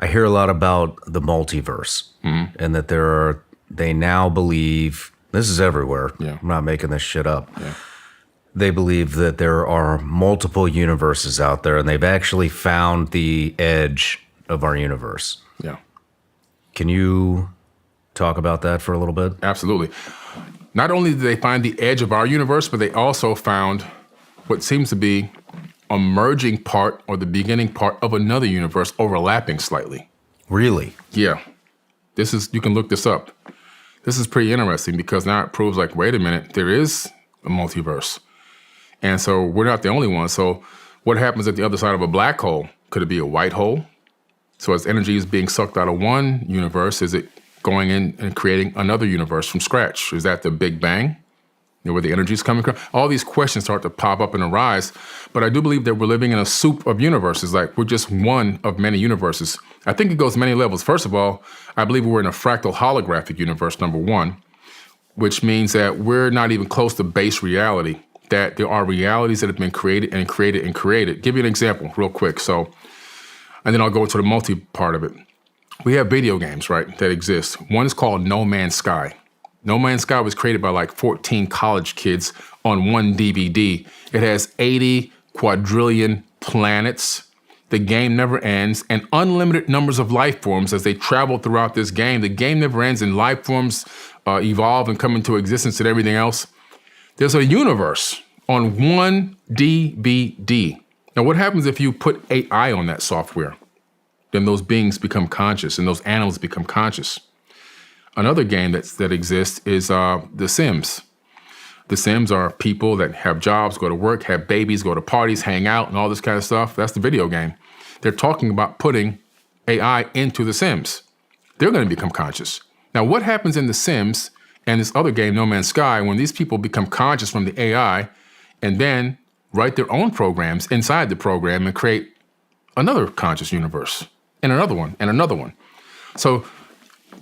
I hear a lot about the multiverse and that they now believe, this is everywhere. Yeah. I'm not making this shit up. Yeah. They believe that there are multiple universes out there and they've actually found the edge of our universe. Yeah. Can you talk about that for a little bit? Absolutely. Not only did they find the edge of our universe, but they also found what seems to be a merging part or the beginning part of another universe overlapping slightly. Really? Yeah. You can look this up. This is pretty interesting because now it proves like, wait a minute, there is a multiverse. And so we're not the only one. So what happens at the other side of a black hole? Could it be a white hole? So as energy is being sucked out of one universe, is it going in and creating another universe from scratch? Is that the Big Bang? Where the energy is coming from? All these questions start to pop up and arise. But I do believe that we're living in a soup of universes. Like we're just one of many universes. I think it goes many levels. First of all, I believe we're in a fractal holographic universe, number one, which means that we're not even close to base reality, that there are realities that have been created and created and created. Give you an example real quick. And then I'll go into the multi part of it. We have video games, right, that exist. One is called No Man's Sky. No Man's Sky was created by like 14 college kids on one DVD. It has 80 quadrillion planets. The game never ends, and unlimited numbers of life forms as they travel throughout this game. The game never ends, and life forms evolve and come into existence and everything else. There's a universe on one DVD. Now, what happens if you put AI on that software? Then those beings become conscious, and those animals become conscious. Another game that exists is The Sims. The Sims are people that have jobs, go to work, have babies, go to parties, hang out, and all this kind of stuff. That's the video game. They're talking about putting AI into The Sims. They're going to become conscious. Now, what happens in The Sims and this other game, No Man's Sky, when these people become conscious from the AI and then write their own programs inside the program and create another conscious universe and another one and another one? So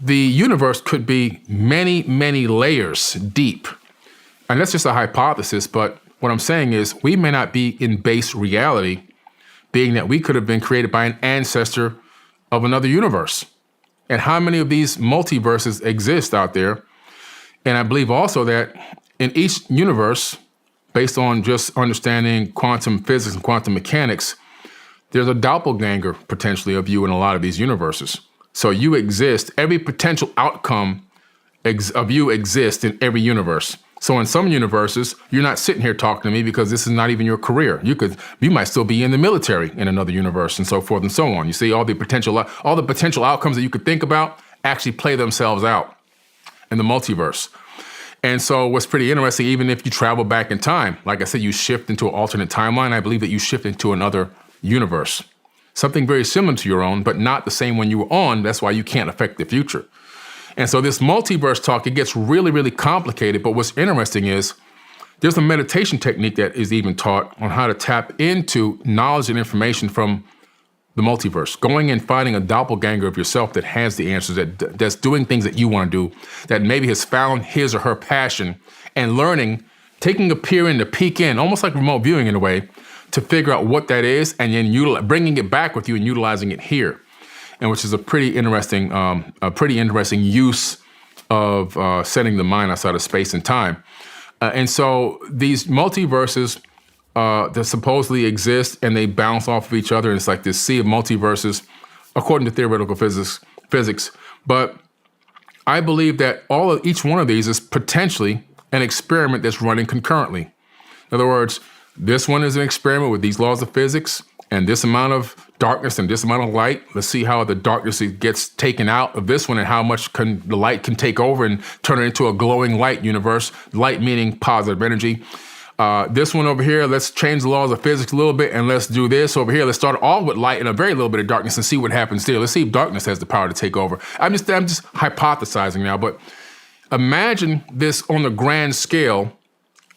the universe could be many, many layers deep. And that's just a hypothesis, but what I'm saying is we may not be in base reality, being that we could have been created by an ancestor of another universe. And how many of these multiverses exist out there? And I believe also that in each universe, based on just understanding quantum physics and quantum mechanics, there's a doppelganger potentially of you in a lot of these universes. So you exist, every potential outcome of you exists in every universe. So in some universes, you're not sitting here talking to me because this is not even your career. You might still be in the military in another universe and so forth and so on. You see, all the potential outcomes that you could think about actually play themselves out in the multiverse. And so what's pretty interesting, even if you travel back in time, like I said, you shift into an alternate timeline, I believe that you shift into another universe. Something very similar to your own, but not the same one you were on. That's why you can't affect the future. And so this multiverse talk, it gets really, really complicated. But what's interesting is there's a meditation technique that is even taught on how to tap into knowledge and information from the multiverse, going and finding a doppelganger of yourself that has the answers, that's doing things that you want to do, that maybe has found his or her passion, and learning, taking a peer in, to peek in, almost like remote viewing in a way, to figure out what that is, and then bringing it back with you and utilizing it here, and which is a pretty interesting use of setting the mind outside of space and time. And so these multiverses that supposedly exist and they bounce off of each other, and it's like this sea of multiverses, according to theoretical physics. But I believe that each one of these is potentially an experiment that's running concurrently. In other words, this one is an experiment with these laws of physics and this amount of darkness and this amount of light. Let's see how the darkness gets taken out of this one and how much the light can take over and turn it into a glowing light universe, light meaning positive energy. This one over here, let's change the laws of physics a little bit and let's do this over here. Let's start off with light and a very little bit of darkness and see what happens there. Let's see if darkness has the power to take over. I'm just hypothesizing now, but imagine this on the grand scale,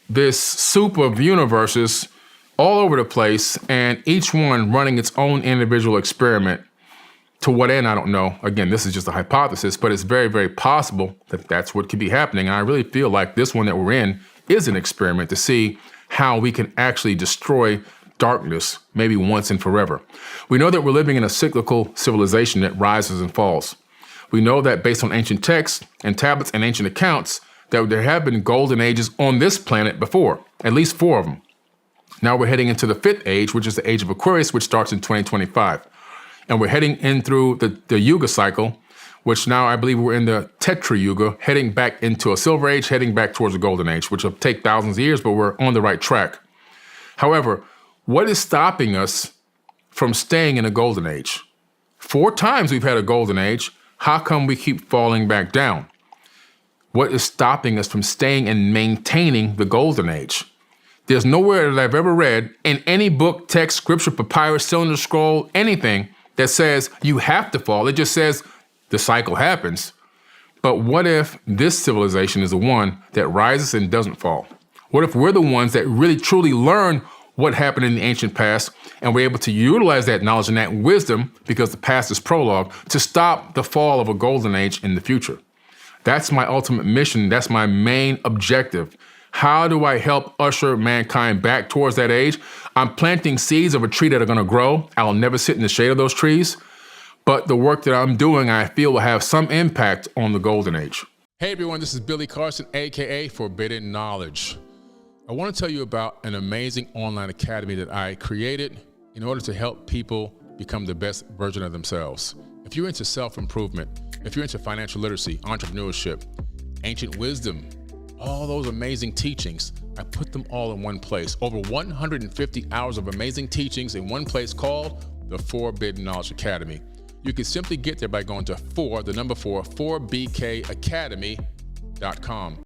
this soup of universes all over the place, and each one running its own individual experiment. To what end, I don't know. Again, this is just a hypothesis, but it's very, very possible that that's what could be happening. And I really feel like this one that we're in is an experiment to see how we can actually destroy darkness, maybe once and forever. We know that we're living in a cyclical civilization that rises and falls. We know that based on ancient texts and tablets and ancient accounts, that there have been golden ages on this planet before, at least 4 of them. Now we're heading into the 5th age, which is the age of Aquarius, which starts in 2025. And we're heading in through the Yuga cycle, which now I believe we're in the Tetra Yuga, heading back into a Silver Age, heading back towards the Golden Age, which will take thousands of years, but we're on the right track. However, what is stopping us from staying in a Golden Age? 4 times we've had a Golden Age. How come we keep falling back down? What is stopping us from staying and maintaining the Golden Age? There's nowhere that I've ever read in any book, text, scripture, papyrus, cylinder scroll, anything that says you have to fall. It just says the cycle happens. But what if this civilization is the one that rises and doesn't fall? What if we're the ones that really truly learn what happened in the ancient past and we're able to utilize that knowledge and that wisdom, because the past is prologue, to stop the fall of a golden age in the future? That's my ultimate mission. That's my main objective. How do I help usher mankind back towards that age? I'm planting seeds of a tree that are going to grow. I'll never sit in the shade of those trees. But the work that I'm doing, I feel, will have some impact on the golden age. Hey everyone, this is Billy Carson, aka Forbidden Knowledge. I want to tell you about an amazing online academy that I created in order to help people become the best version of themselves. If you're into self-improvement, if you're into financial literacy, entrepreneurship, ancient wisdom, all those amazing teachings, I put them all in one place. Over 150 hours of amazing teachings in one place called the Forbidden Knowledge Academy. You can simply get there by going to 4bkacademy.com.